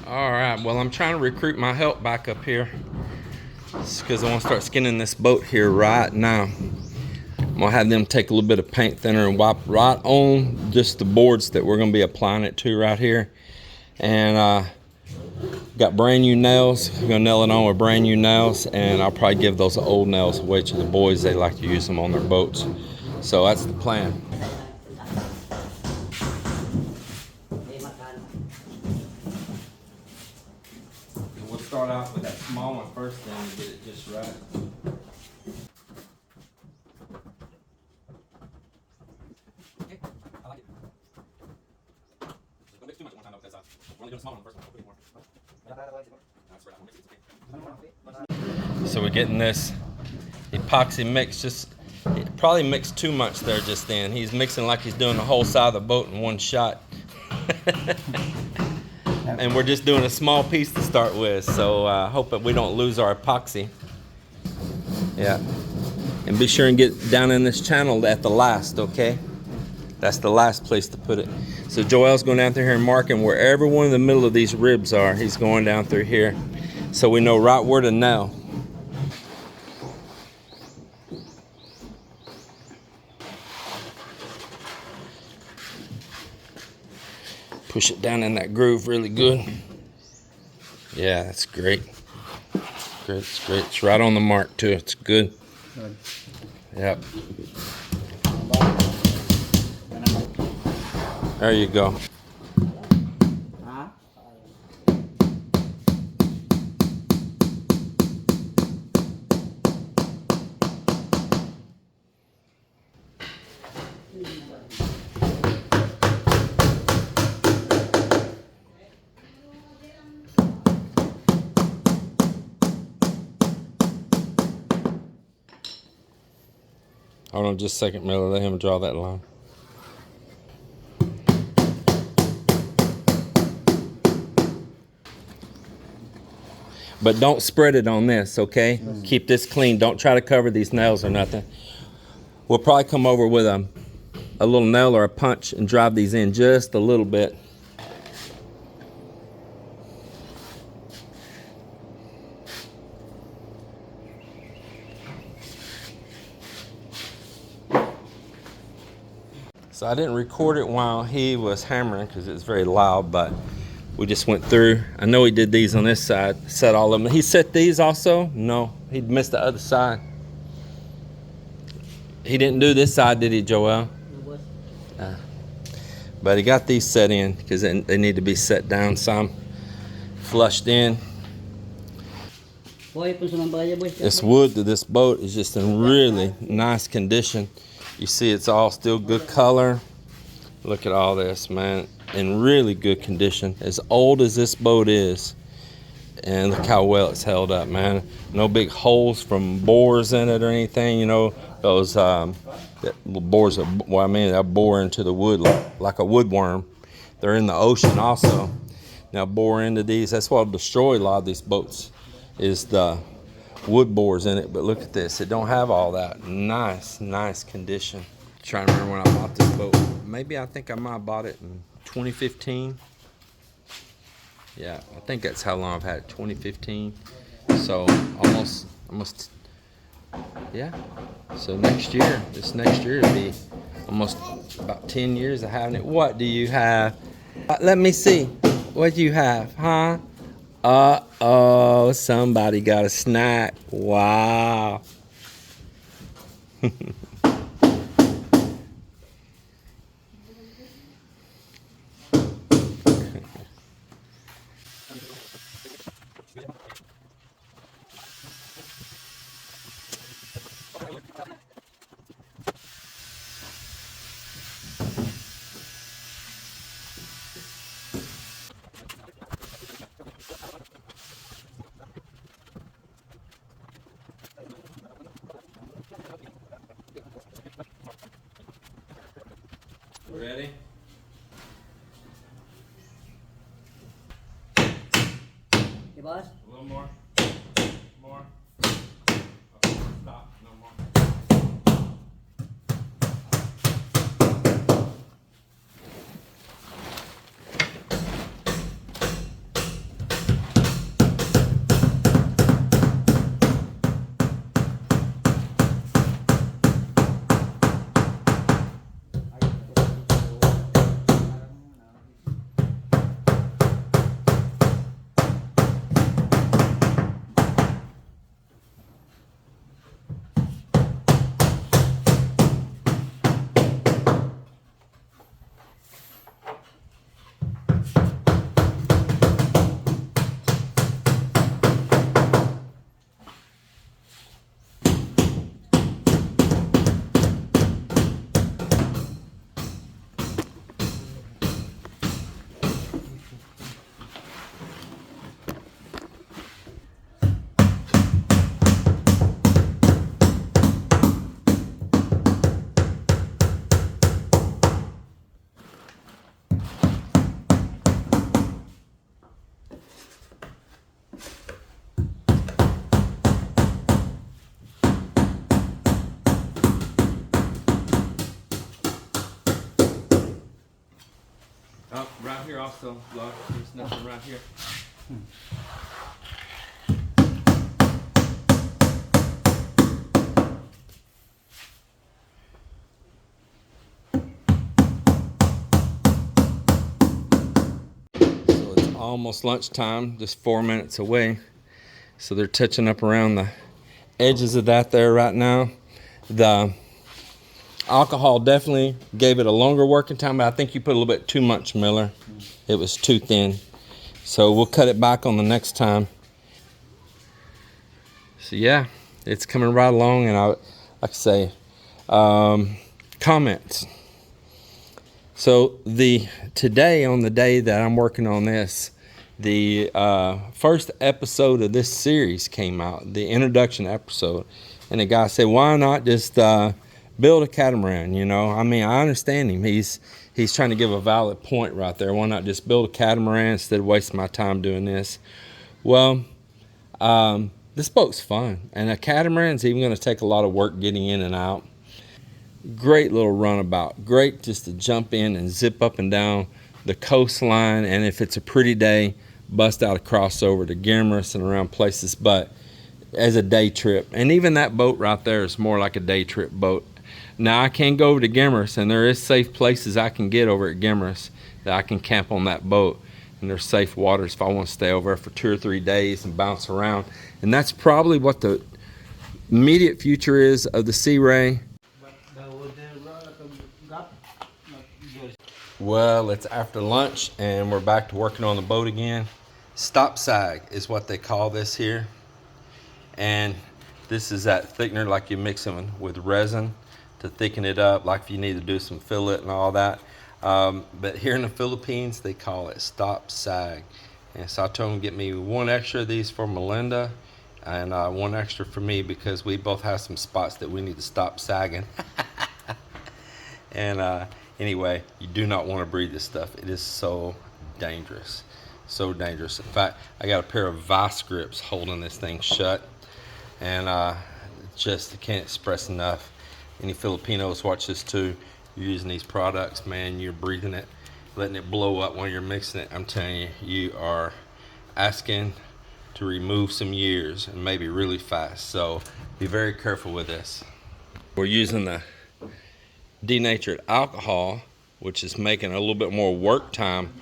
All right, well, I'm trying to recruit my help back up here. It's because I want to start skinning this boat here right now. I'm gonna have them take a little bit of paint thinner and wipe right on just the boards that we're gonna be applying it to right here. And got brand new nails. I'm gonna nail it on with brand new nails, and I'll probably give those old nails away to the boys. They like to use them on their boats. So that's the plan. We'll start off with that small one first, then and get it just right. Okay, I like it. Don't mix too much at one time though, because we're only doing a small one first. We'll put more. So we're getting this epoxy mix. Just he probably mixed too much there just then. He's mixing like he's doing the whole side of the boat in one shot. And we're just doing a small piece to start with, so hope that we don't lose our epoxy. Yeah, and be sure and get down in this channel at the last, okay? That's the last place to put it. So Joel's going down through here and marking wherever one in the middle of these ribs are. He's going down through here, so we know right where to nail. Push it down in that groove really good. Yeah, that's great. Great, it's great. It's right on the mark too. It's good. Good. Yep. There you go. Hold on just a second, Miller. Let him draw that line. But don't spread it on this, okay? Keep this clean. Don't try to cover these nails or nothing. We'll probably come over with a little nail or a punch and drive these in just a little bit. So I didn't record it while he was hammering because it was very loud, but we just went through. I know he did these on this side, set all of them. He set these also? No, he missed the other side. He didn't do this side, did he, Joel? But he got these set in because they need to be set down some, flushed in. This wood to this boat is just in really nice condition. You see it's all still good color. Look at all this, man. In really good condition. As old as this boat is. And look how well it's held up, man. No big holes from bores in it or anything, you know. Those bores, they'll bore into the wood like a woodworm. They're in the ocean also. Now bore into these. That's what'll destroy a lot of these boats, is the wood bores in it. But look at this, it don't have all that. Nice condition. Trying to remember when I bought this boat. Maybe I think I might have bought it in 2015. Yeah, I think that's how long I've had it, 2015. So almost, yeah. So this next year will be almost about 10 years of having it. What do you have? Let me see. What do you have, huh? Uh-oh, somebody got a snack. Wow. Ready? Hey, boss. A little more. More. Okay, stop. No more. here also, look. There's nothing right here. So it's almost lunchtime, just 4 minutes away. So they're touching up around the edges of that there right now. The alcohol definitely gave it a longer working time, but I think you put a little bit too much, Miller. It was too thin. So we'll cut it back on the next time. So yeah, it's coming right along, and like I say, comments. So today, on the day that I'm working on this, the first episode of this series came out, the introduction episode, and the guy said, why not just build a catamaran? You know, I mean, I understand him. He's trying to give a valid point right there. Why not just build a catamaran instead of wasting my time doing this? Well, this boat's fun, and a catamaran's even going to take a lot of work getting in and out. Great little runabout. Great just to jump in and zip up and down the coastline, and if it's a pretty day, bust out a crossover to Gimmerus and around places, but as a day trip. And even that boat right there is more like a day trip boat. Now I can go over to Gimmerus, and there is safe places I can get over at Gimmerus that I can camp on that boat, and there's safe waters if I want to stay over there for 2 or 3 days and bounce around. And that's probably what the immediate future is of the Sea Ray. Well, it's after lunch and we're back to working on the boat again. Stop sag is what they call this here. And this is that thickener, like you mix them with resin to thicken it up, like if you need to do some fillet and all that. But here in the Philippines, they call it stop sag. And so I told them to get me 1 extra of these for Melinda and 1 extra for me, because we both have some spots that we need to stop sagging. And anyway, you do not want to breathe this stuff. It is so dangerous. So dangerous. In fact, I got a pair of vice grips holding this thing shut. And just can't express enough. Any Filipinos watch this too. You're using these products, man, you're breathing it, letting it blow up while you're mixing it. I'm telling you, you are asking to remove some years, and maybe really fast. So be very careful with this. We're using the denatured alcohol, which is making a little bit more work time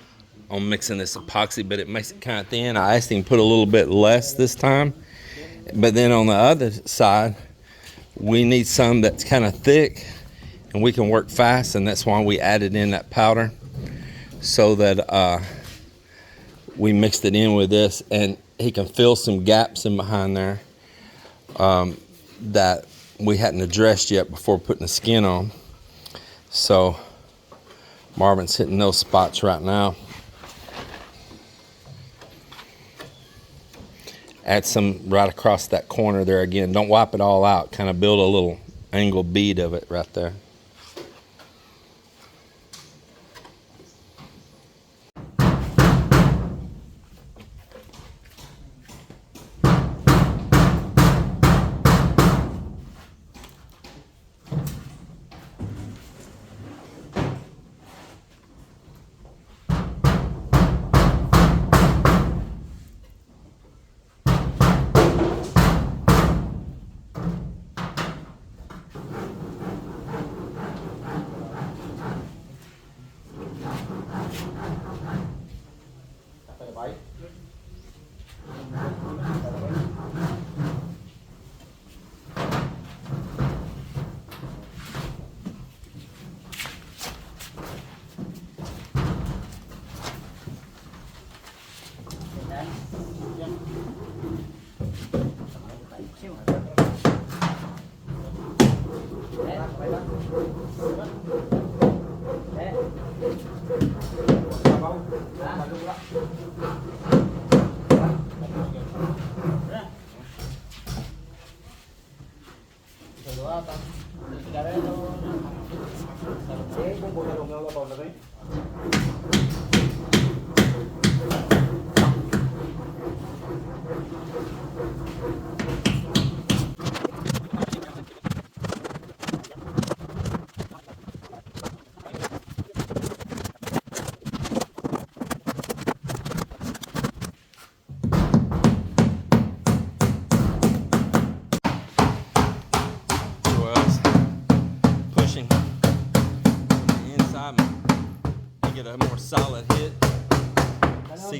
on mixing this epoxy, but it makes it kind of thin. I asked him to put a little bit less this time, but then on the other side, we need some that's kind of thick and we can work fast, and that's why we added in that powder, so that we mixed it in with this, and he can fill some gaps in behind there that we hadn't addressed yet before putting the skin on. So Marvin's hitting those spots right now. Add some right across that corner there again. Don't wipe it all out. Kind of build a little angle bead of it right there.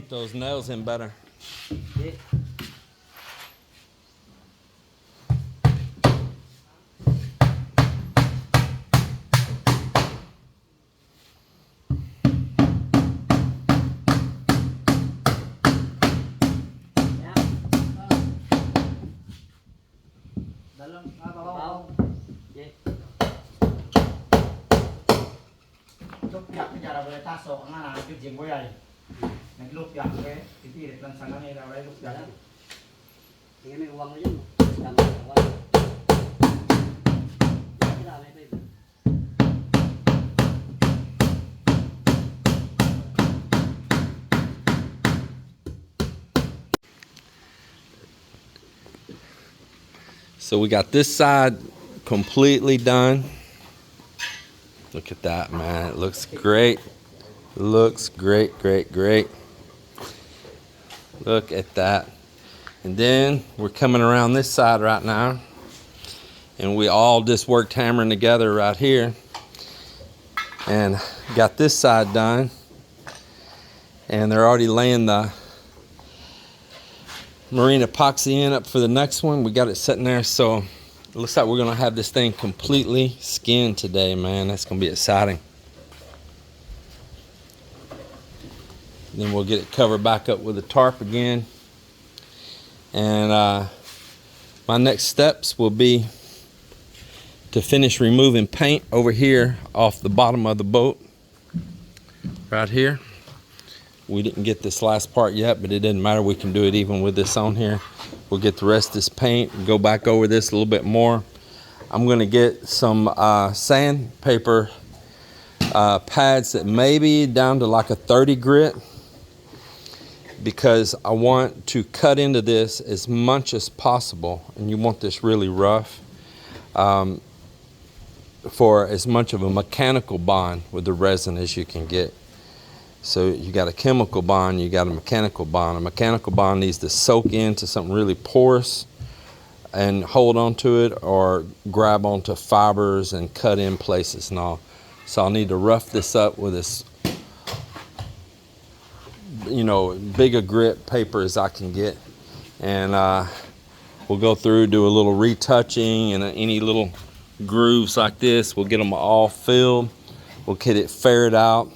Put those nails in better. Okay. Dalam babaw. Okay. Lupyak ni cara boleh tasok ang anak kijing boy ay. Naglupyak ke, titirit lang sa kanila ay lupyak. Tingnan mo yung uwang mo dyan. Tama sa uwang. Kailangan may pa. So we got this side completely done. Look at that, man. It looks great. Looks great, great, great. Look at that. And then we're coming around this side right now. And we all just worked hammering together right here. And got this side done. And they're already laying the marine epoxy in up for the next one. We got it sitting there, so it looks like we're gonna have this thing completely skinned today, man. That's gonna be exciting. Then we'll get it covered back up with a tarp again. And my next steps will be to finish removing paint over here off the bottom of the boat right here. We didn't get this last part yet, but it doesn't matter. We can do it even with this on here. We'll get the rest of this paint and go back over this a little bit more. I'm gonna get some sandpaper pads that maybe down to like a 30 grit, because I want to cut into this as much as possible, and you want this really rough, for as much of a mechanical bond with the resin as you can get. So you got a chemical bond, you got a mechanical bond. A mechanical bond needs to soak into something really porous and hold on to it, or grab onto fibers and cut in places and all. So I'll need to rough this up with this, you know, big a grit paper as I can get. And we'll go through, do a little retouching, and any little grooves like this, we'll get them all filled. We'll get it ferreted out.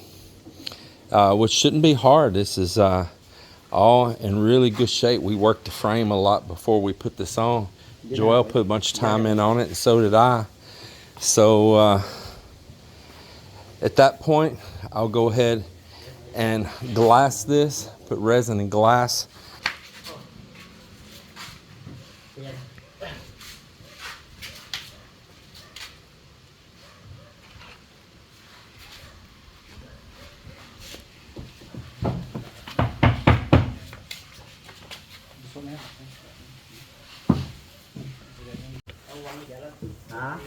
Which shouldn't be hard. This is all in really good shape. We worked the frame a lot before we put this on. Joel put a bunch of time in on it, and so did I. So at that point, I'll go ahead and glass this, put resin and glass. Ha?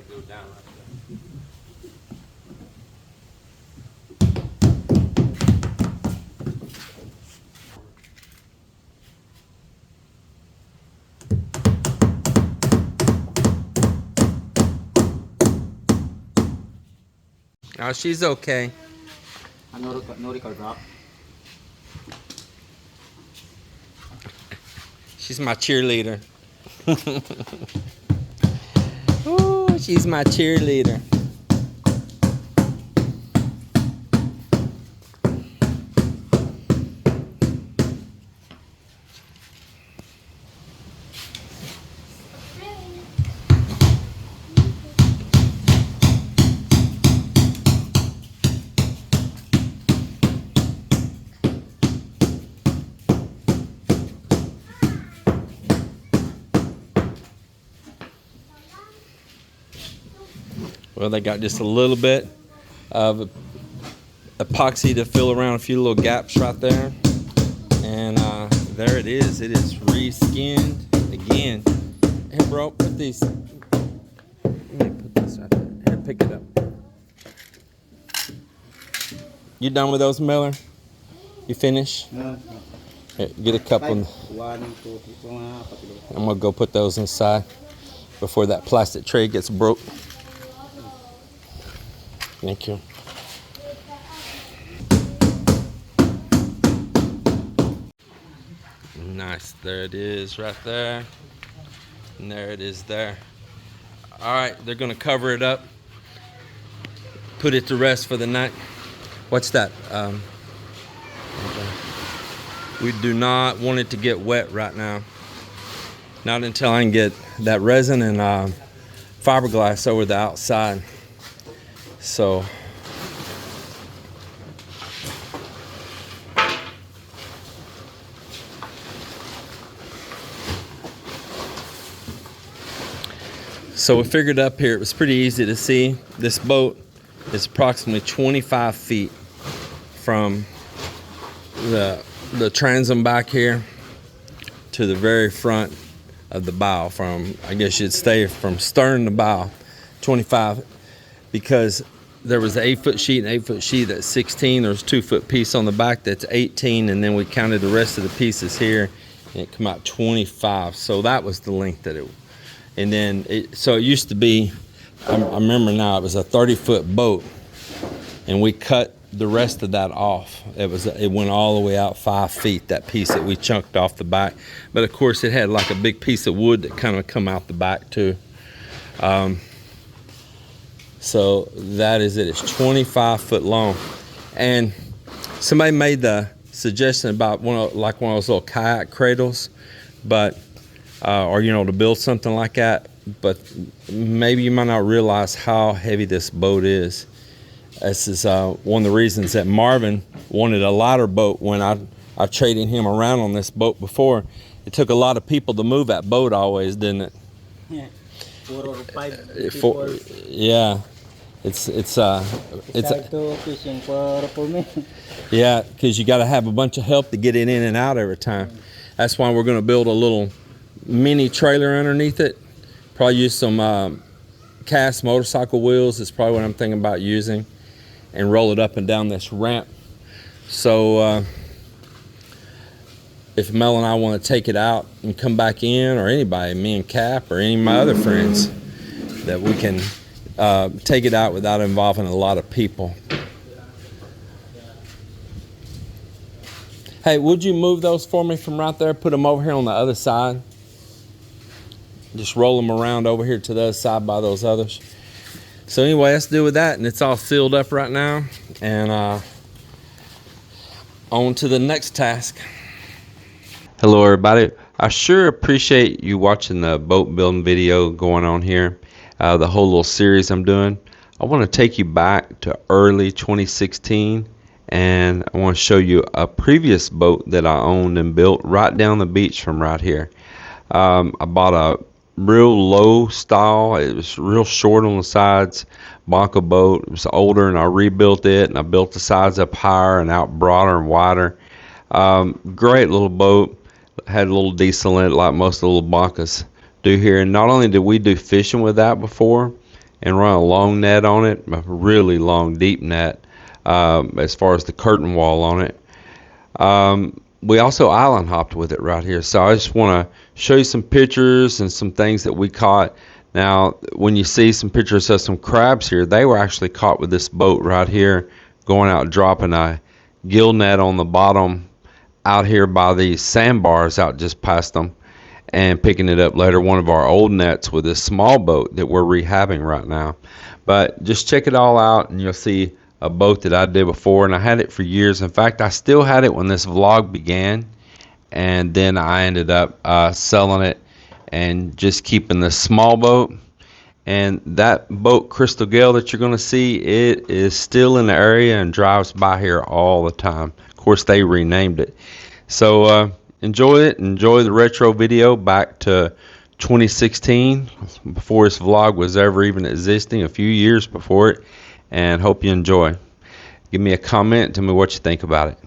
go down right there. Oh, she's okay. No record drop. She's my cheerleader. Ooh, she's my cheerleader. Well, they got just a little bit of epoxy to fill around a few little gaps right there. And there it is. It is re-skinned again. Here, bro, put these. Let me put this right there. Here, pick it up. You done with those, Miller? You finished? No. Here, get a couple. 1, 2, 3, 4, 5. I'm gonna go put those inside before that plastic tray gets broke. Thank you. Nice. There it is right there. And there it is there. All right, they're gonna cover it up, put it to rest for the night. What's that? We do not want it to get wet right now. Not until I can get that resin and fiberglass over the outside. So we figured up here, it was pretty easy to see. This boat is approximately 25 feet from the transom back here to the very front of the bow. From, I guess you'd say, from stern to bow, 25, because there was an 8-foot sheet, an 8-foot sheet that's 16. There's a 2-foot piece on the back that's 18, and then we counted the rest of the pieces here, and it come out 25. So that was the length that it. And then so it used to be, I remember now, it was a 30-foot boat, and we cut the rest of that off. It went all the way out 5 feet, that piece that we chunked off the back. But of course, it had like a big piece of wood that kind of come out the back too. So that is it. It's 25 foot long. And somebody made the suggestion about one of those little kayak cradles, but or to build something like that. But maybe you might not realize how heavy this boat is. This is one of the reasons that Marvin wanted a lighter boat when I traded him around on this boat before. It took a lot of people to move that boat always, didn't it? Yeah. 4 or 5 people. Yeah. It's to fishing for me. Yeah, because you got to have a bunch of help to get it in and out every time. That's why we're going to build a little mini trailer underneath it. Probably use some cast motorcycle wheels is probably what I'm thinking about using, and roll it up and down this ramp. So if Mel and I want to take it out and come back in, or anybody, me and Cap or any of my other friends, that we can take it out without involving a lot of people. Hey, would you move those for me from right there? Put them over here on the other side. Just roll them around over here to the other side by those others. So anyway, let's do with that. And it's all sealed up right now. And on to the next task. Hello, everybody. I sure appreciate you watching the boat building video going on here. The whole little series I'm doing. I want to take you back to early 2016. And I want to show you a previous boat that I owned and built right down the beach from right here. I bought a real low style. It was real short on the sides, Bangka boat. It was older, and I rebuilt it, and I built the sides up higher and out broader and wider. Great little boat. Had a little diesel in it like most of the little Bankas do here. And not only did we do fishing with that before, and run a long net on it, a really long, deep net, as far as the curtain wall on it. We also island hopped with it right here. So I just want to show you some pictures and some things that we caught. Now, when you see some pictures of some crabs here, they were actually caught with this boat right here, going out dropping a gill net on the bottom out here by these sandbars out just past them, and picking it up later, one of our old nets with this small boat that we're rehabbing right now. But just check it all out and you'll see a boat that I did before, and I had it for years. In fact, I still had it when this vlog began, and then I ended up selling it and just keeping this small boat. And that boat, Crystal Gale, that you're going to see, it is still in the area and drives by here all the time. Of course, they renamed it. So enjoy it. Enjoy the retro video back to 2016, before this vlog was ever even existing, a few years before it. And hope you enjoy. Give me a comment. Tell me what you think about it.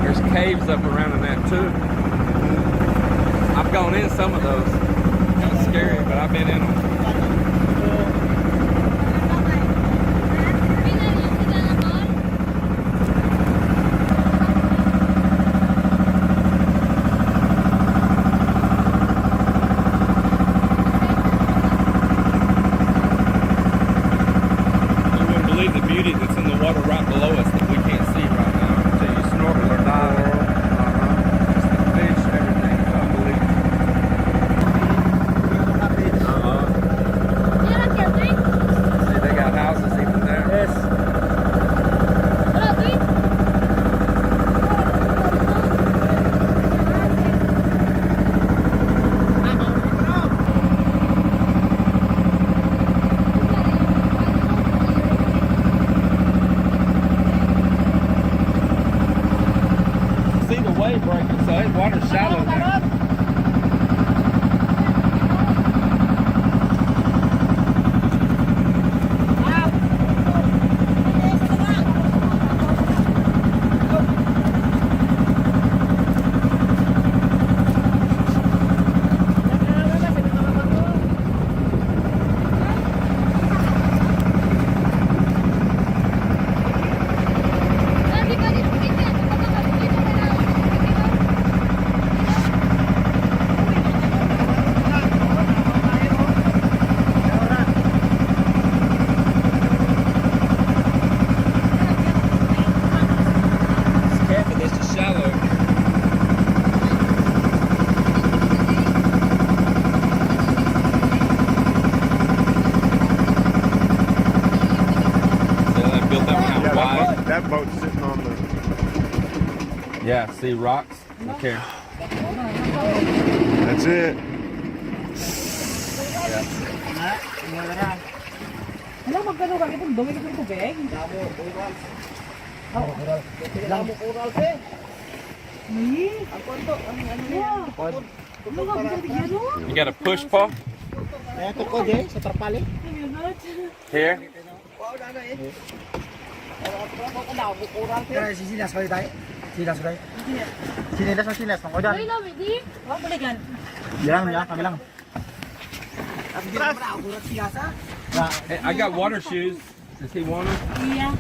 There's caves up around in that too. I've gone in some of those. Kind of scary, but I've been in them. You wouldn't believe the beauty that's in the water right below us that we can't see right now until you snorkel or dive. Just the fish, everything. It's unbelievable. See, they got houses even there. Yes. See the wave breaking, so that water's shallow now. That boat's sitting on the... Yeah, see rocks? Okay. That's it. Ano magkano ka itong dumi itong tubig? You got a push paw? Ito ko, Jay, sa trapali. Here? Kaya sisilas ko tayo. Silas ko tayo. Sinilas mo silas. Ako dyan. Yan, kami lang. Hey, I got water shoes. Does he want them? Yeah.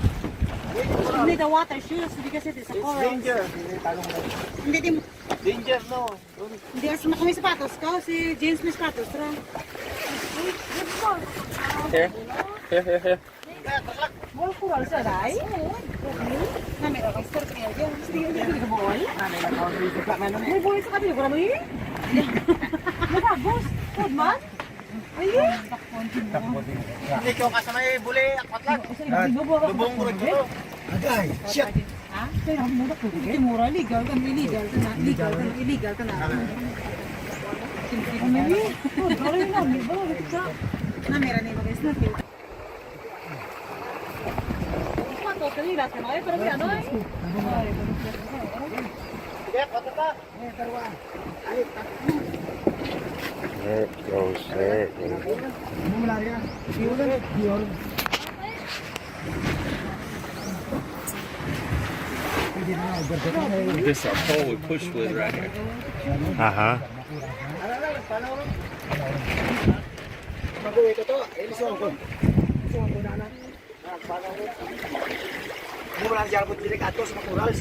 You need the water shoes because it is a coral. Danger. Hindi din. Danger, no. Hindi kasi may sapatos ka. Si James may sapatos. Tara. Here. Here. Wala coral sa day. Na may oyster kayo dyan. Hindi ka buhay. May buhay sa kanila. Wala mo yun? Nagagos. Food man? Ayun. Hindi ko kasama buli. Akwat lang. Lubong ko ito. Agay. Shit. Ha? Pero ang mura po. Hindi mura. Legal ka. Illegal ka na. Illegal ka na. Kami. Gawin na. May bawit ka. Namera na yung mga snorkel. Pato, kanila ka na. Pero may ano eh. Sige, pato ka. There it goes. There it goes. This is our pole we push with right here. Uh-huh. Mag-uwi ko to. Ilisuan ko. Hindi mo lang dyan po direct ato sa mga corals.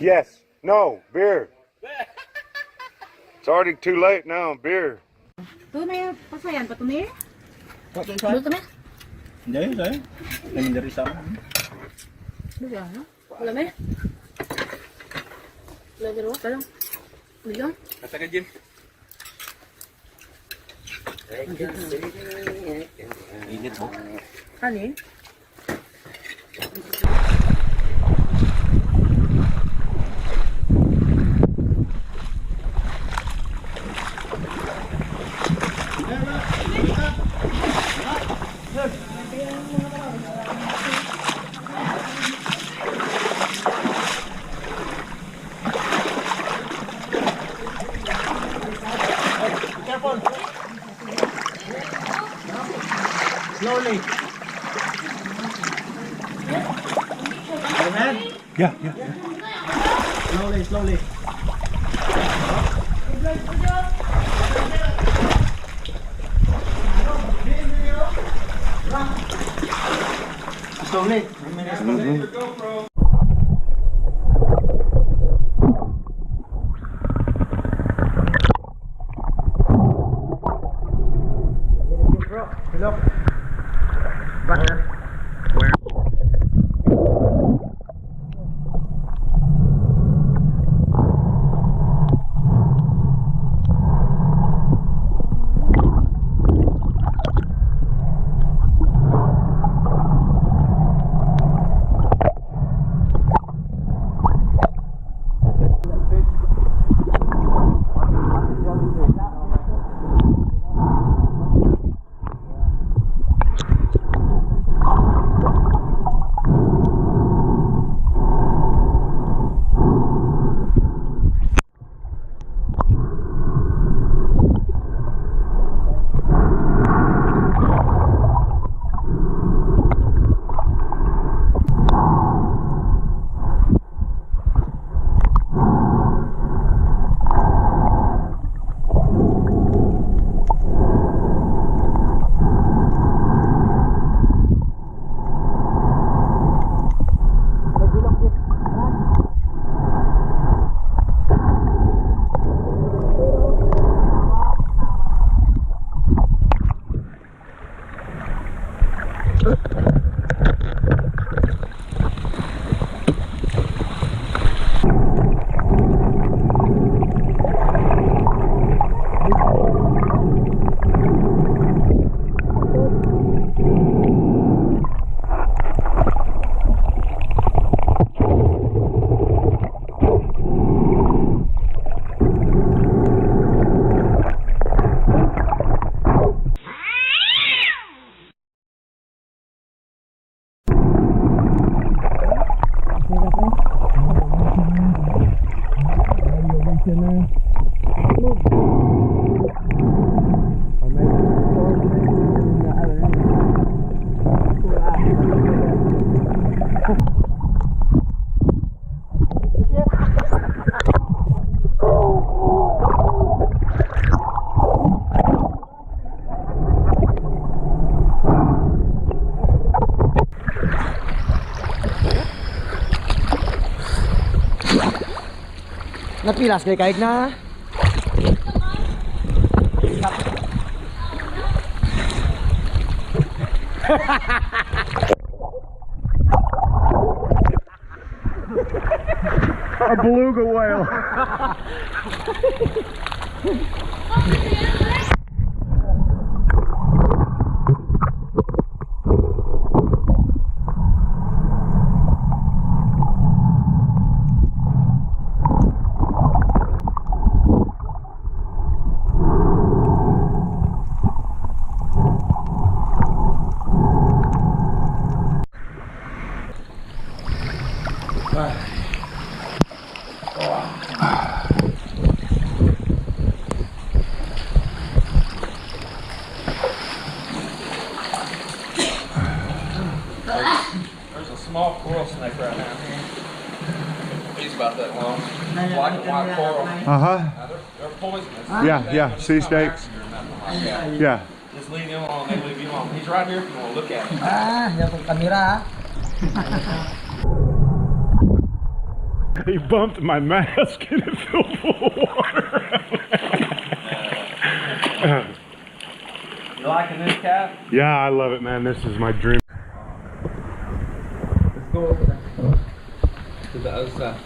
Yes. No. Beer. It's already too late now. Beer. Ito na yung pasayan pa ito na Ito na? Hindi, hindi. Namin dari sa amin. Wala na Wala dyan wala lang. Wala lang. Kata ka, Jim. Init mo. Ano Careful. Slowly. Amen? Yeah. Slowly. Slowly. Hello. Back there. Where? Napilas kay kahit na. A beluga whale. There's a small coral snake right now. He's about that long. Black and white coral. Uh-huh. They're poisonous. Yeah, yeah, sea snakes. Yeah. Just leave him alone. They leave you alone. He's right here if you want to look at him. Yan po kamera. He bumped my mask and it filled full of water. You liking this cat? Yeah, I love it, man. This is my dream. Let's go over there. To the other side.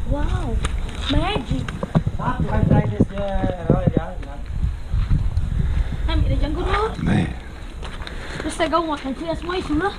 Wow, magic. Kami na dyan guru. Man. Terus saya gawat kan sila semua isu lah.